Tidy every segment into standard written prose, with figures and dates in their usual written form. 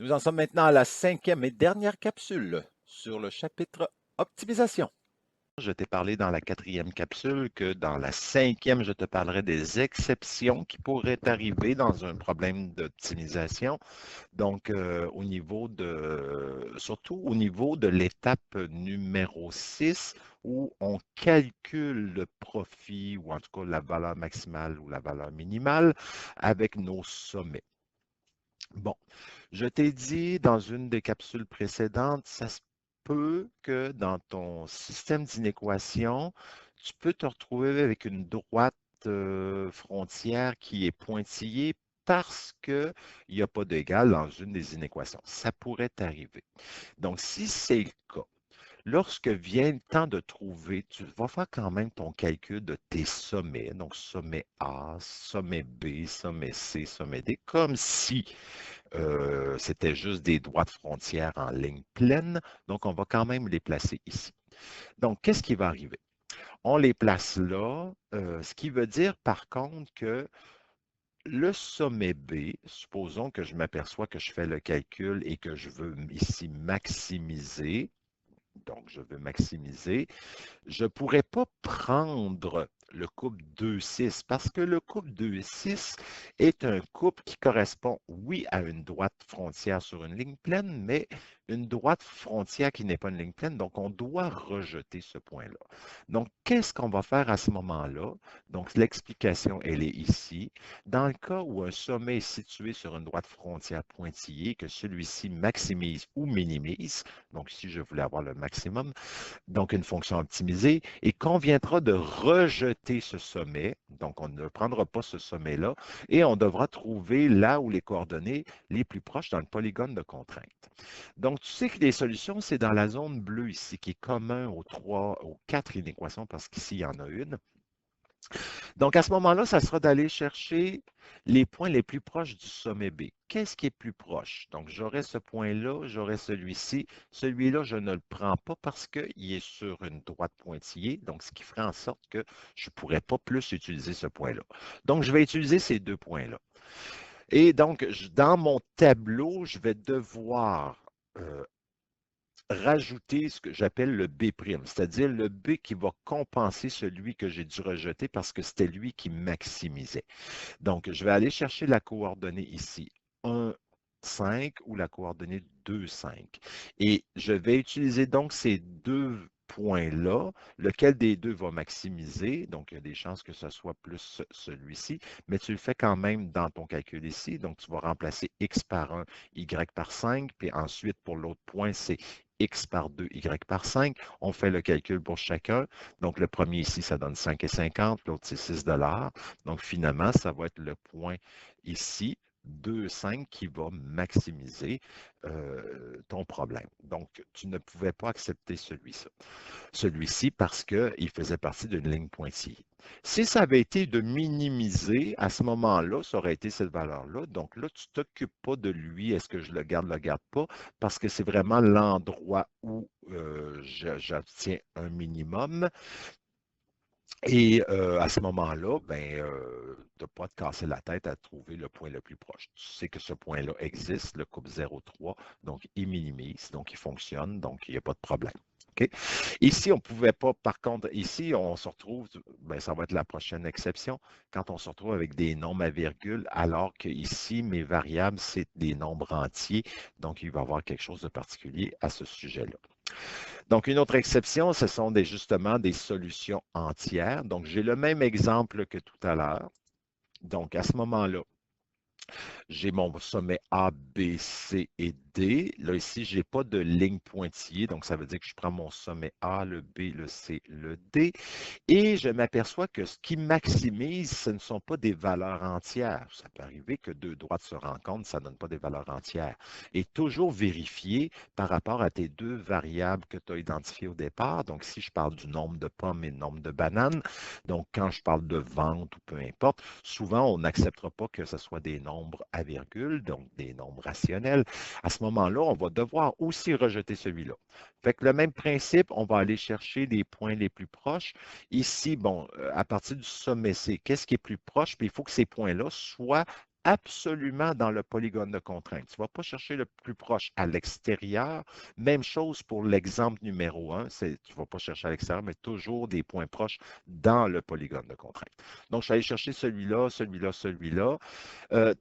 Nous en sommes maintenant à la cinquième et dernière capsule sur le chapitre optimisation. Je t'ai parlé dans la quatrième capsule que dans la cinquième, je te parlerai des exceptions qui pourraient arriver dans un problème d'optimisation. Donc, surtout au niveau de l'étape numéro 6, où on calcule le profit, ou en tout cas la valeur maximale ou la valeur minimale, avec nos sommets. Bon, je t'ai dit dans une des capsules précédentes, ça se peut que dans ton système d'inéquation, tu peux te retrouver avec une droite frontière qui est pointillée parce qu'il n'y a pas d'égal dans une des inéquations. Ça pourrait t'arriver. Donc, si c'est le cas, lorsque vient le temps de trouver, tu vas faire quand même ton calcul de tes sommets. Donc, sommet A, sommet B, sommet C, sommet D, comme si c'était juste des droites frontières en ligne pleine. Donc, on va quand même les placer ici. Donc, qu'est-ce qui va arriver? On les place là, ce qui veut dire par contre que le sommet B, supposons que je m'aperçois que je fais le calcul et que je veux ici maximiser. Donc, je veux maximiser. Je ne pourrais pas prendre le couple 2-6 parce que le couple 2-6 est un couple qui correspond, oui, à une droite frontière sur une ligne pleine, mais une droite frontière qui n'est pas une ligne pleine. Donc, on doit rejeter ce point-là. Donc, qu'est-ce qu'on va faire à ce moment-là? Donc, l'explication, elle est ici. Dans le cas où un sommet est situé sur une droite frontière pointillée, que celui-ci maximise ou minimise, donc ici, je voulais avoir le maximum, donc une fonction optimisée, et conviendra de rejeter ce sommet. Donc, on ne prendra pas ce sommet-là et on devra trouver là où les coordonnées les plus proches dans le polygone de contrainte. Donc, tu sais que les solutions, c'est dans la zone bleue ici, qui est commun aux quatre inéquations, parce qu'ici, il y en a une. Donc, à ce moment-là, ça sera d'aller chercher les points les plus proches du sommet B. Qu'est-ce qui est plus proche? Donc, j'aurai ce point-là, j'aurai celui-ci. Celui-là, je ne le prends pas parce qu'il est sur une droite pointillée, donc ce qui ferait en sorte que je ne pourrais pas plus utiliser ce point-là. Donc, je vais utiliser ces deux points-là. Et donc, dans mon tableau, je vais devoir rajouter ce que j'appelle le B', c'est-à-dire le B qui va compenser celui que j'ai dû rejeter parce que c'était lui qui maximisait. Donc, je vais aller chercher la coordonnée ici, 1, 5 ou la coordonnée 2, 5. Et je vais utiliser donc ces deux points-là, lequel des deux va maximiser. Donc, il y a des chances que ce soit plus celui-ci, mais tu le fais quand même dans ton calcul ici. Donc, tu vas remplacer x par 1, y par 5, puis ensuite, pour l'autre point, c'est x par 2, y par 5. On fait le calcul pour chacun. Donc, le premier ici, ça donne 5,50, l'autre, c'est 6 $. Donc, finalement, ça va être le point ici, 2,5 qui va maximiser ton problème. Donc, tu ne pouvais pas accepter celui-ci parce qu'il faisait partie d'une ligne pointillée. Si ça avait été de minimiser, à ce moment-là, ça aurait été cette valeur-là. Donc là, tu ne t'occupes pas de lui, est-ce que je le garde pas, parce que c'est vraiment l'endroit où j'obtiens un minimum. Et à ce moment-là, ben, tu n'as pas à te casser la tête à trouver le point le plus proche. Tu sais que ce point-là existe, le couple 0,3, donc il minimise, donc il fonctionne, donc il n'y a pas de problème. OK? Ici, on ne pouvait pas, par contre, ici, on se retrouve, ben, ça va être la prochaine exception, quand on se retrouve avec des nombres à virgule, alors que ici, mes variables, c'est des nombres entiers, donc il va y avoir quelque chose de particulier à ce sujet-là. Donc, une autre exception, ce sont justement des solutions entières. Donc, j'ai le même exemple que tout à l'heure. Donc, à ce moment-là, j'ai mon sommet A, B, C et D. Là, ici, je n'ai pas de ligne pointillée, donc ça veut dire que je prends mon sommet A, le B, le C, le D. Et je m'aperçois que ce qui maximise, ce ne sont pas des valeurs entières. Ça peut arriver que deux droites se rencontrent, ça ne donne pas des valeurs entières. Et toujours vérifier par rapport à tes deux variables que tu as identifiées au départ. Donc, si je parle du nombre de pommes et du nombre de bananes, donc quand je parle de vente ou peu importe, souvent on n'acceptera pas que ce soit des nombres à virgule, donc des nombres rationnels. À ce moment-là, on va devoir aussi rejeter celui-là. Fait que le même principe, on va aller chercher les points les plus proches. Ici, bon, à partir du sommet C, qu'est-ce qui est plus proche? Puis il faut que ces points-là soient absolument dans le polygone de contrainte. Tu ne vas pas chercher le plus proche à l'extérieur. Même chose pour l'exemple numéro 1. Tu ne vas pas chercher à l'extérieur, mais toujours des points proches dans le polygone de contrainte. Donc, je suis allé chercher celui-là, celui-là, celui-là. Euh,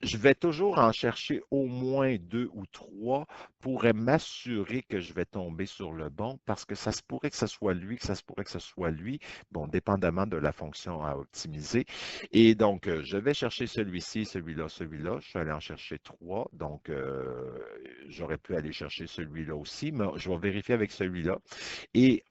je vais toujours en chercher au moins 2 ou 3 pour m'assurer que je vais tomber sur le bon parce que ça se pourrait que ce soit lui, que ça se pourrait que ce soit lui, bon, dépendamment de la fonction à optimiser. Et donc, je vais chercher celui-ci, celui-là, celui-là. Je suis allé en chercher 3, donc j'aurais pu aller chercher celui-là aussi, mais je vais vérifier avec celui-là. Et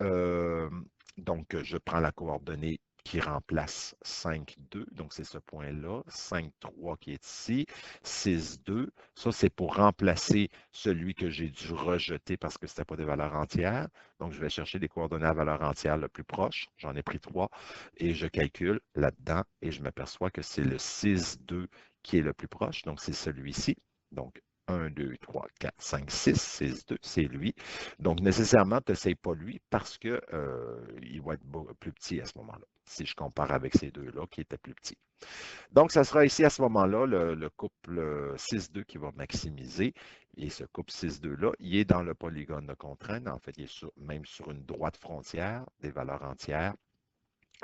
donc, je prends la coordonnée qui remplace 5, 2. Donc, c'est ce point-là. 5, 3 qui est ici. 6, 2. Ça, c'est pour remplacer celui que j'ai dû rejeter parce que ce n'était pas des valeurs entières. Donc, je vais chercher des coordonnées à valeur entière le plus proche. J'en ai pris 3 et je calcule là-dedans et je m'aperçois que c'est le 6, 2 qui est le plus proche. Donc, c'est celui-ci. Donc, 1, 2, 3, 4, 5, 6, 6, 2, c'est lui. Donc, nécessairement, tu n'essayes pas lui parce qu'il va être plus petit à ce moment-là, si je compare avec ces deux-là qui étaient plus petits. Donc, ça sera ici à ce moment-là le couple 6-2 qui va maximiser. Et ce couple 6-2-là, il est dans le polygone de contrainte. En fait, il est même sur une droite frontière des valeurs entières.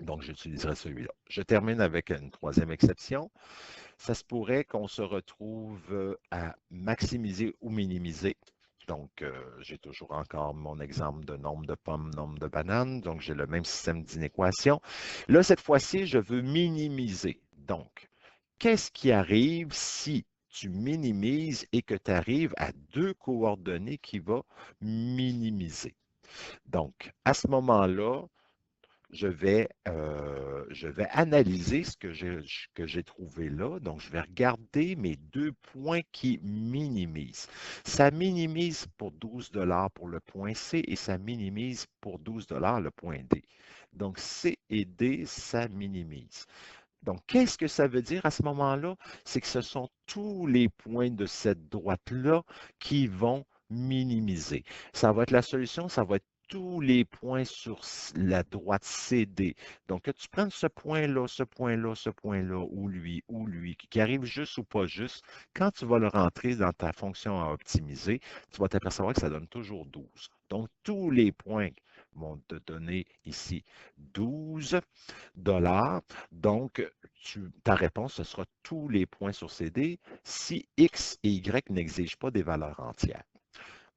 Donc, j'utiliserai celui-là. Je termine avec une troisième exception. Ça se pourrait qu'on se retrouve à maximiser ou minimiser. Donc, j'ai toujours encore mon exemple de nombre de pommes, nombre de bananes. Donc, j'ai le même système d'inéquation. Là, cette fois-ci, je veux minimiser. Donc, qu'est-ce qui arrive si tu minimises et que tu arrives à deux coordonnées qui vont minimiser? Donc, à ce moment-là, je vais analyser ce que j'ai trouvé là. Donc, je vais regarder mes deux points qui minimisent. Ça minimise pour 12 pour le point C et ça minimise pour 12 le point D. Donc, C et D, ça minimise. Donc, qu'est-ce que ça veut dire à ce moment-là? C'est que ce sont tous les points de cette droite-là qui vont minimiser. Ça va être la solution, ça va être tous les points sur la droite CD. Donc, que tu prennes ce point-là, ce point-là, ce point-là, ou lui, qui arrive juste ou pas juste, quand tu vas le rentrer dans ta fonction à optimiser, tu vas t'apercevoir que ça donne toujours 12. Donc, tous les points vont te donner ici 12 dollars. Donc, ta réponse, ce sera tous les points sur CD si X et Y n'exigent pas des valeurs entières.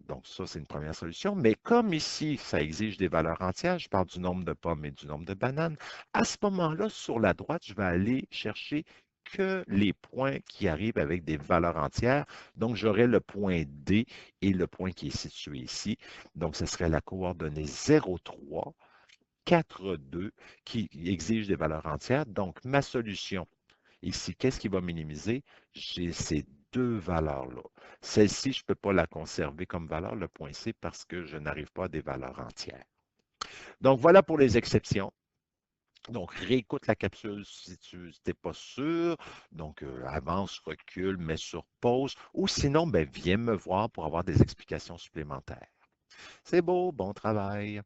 Donc, ça, c'est une première solution. Mais comme ici, ça exige des valeurs entières, je parle du nombre de pommes et du nombre de bananes, à ce moment-là, sur la droite, je vais aller chercher que les points qui arrivent avec des valeurs entières. Donc, j'aurai le point D et le point qui est situé ici. Donc, ce serait la coordonnée 0,3. 4,2 qui exige des valeurs entières. Donc, ma solution ici, qu'est-ce qui va minimiser? J'ai ces deux valeurs-là. Celle-ci, je ne peux pas la conserver comme valeur, le point C, parce que je n'arrive pas à des valeurs entières. Donc, voilà pour les exceptions. Donc, réécoute la capsule si tu n'es pas sûr. Donc, avance, recule, mets sur pause. Ou sinon, ben, viens me voir pour avoir des explications supplémentaires. C'est beau, bon travail.